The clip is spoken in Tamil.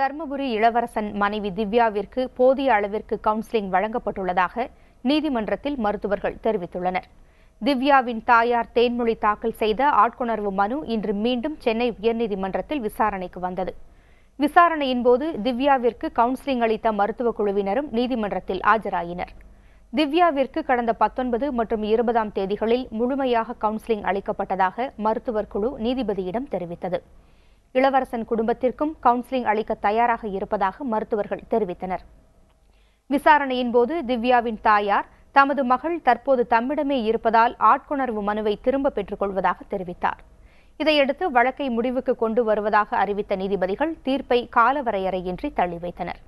தர்மபுரி இளவரசன் மனைவி திவ்யாவிற்கு போதிய அளவிற்கு கவுன்சிலிங் வழங்கப்பட்டுள்ளதாக நீதிமன்றத்தில் மருத்துவர்கள் தெரிவித்துள்ளனர். திவ்யாவின் தாயார் தேன்மொழி தாக்கல் செய்த ஆட்கொணர்வு மனு இன்று மீண்டும் சென்னை உயர்நீதிமன்றத்தில் விசாரணைக்கு வந்தது. விசாரணையின்போது திவ்யாவிற்கு கவுன்சிலிங் அளித்த மருத்துவக் குழுவினரும் நீதிமன்றத்தில் ஆஜராயினர். திவ்யாவிற்கு கடந்த 19 மற்றும் 20ஆம் தேதிகளில் முழுமையாக கவுன்சிலிங் அளிக்கப்பட்டதாக மருத்துவர் குழு நீதிபதியிடம் தெரிவித்தது. இளவரசன் குடும்பத்திற்கும் கவுன்சிலிங் அளிக்க தயாராக இருப்பதாக மருத்துவர்கள் தெரிவித்தனர். விசாரணையின்போது திவ்யாவின் தாயார் தமது மகள் தற்போது தம்மிடமே இருப்பதால் ஆட்கொணர்வு மனுவை திரும்ப பெற்றுக் கொள்வதாக தெரிவித்தார். இதையடுத்து வழக்கை முடிவுக்கு கொண்டு வருவதாக அறிவித்த நீதிபதிகள் தீர்ப்பை காலவரையறையின்றி தள்ளி வைத்தனர்.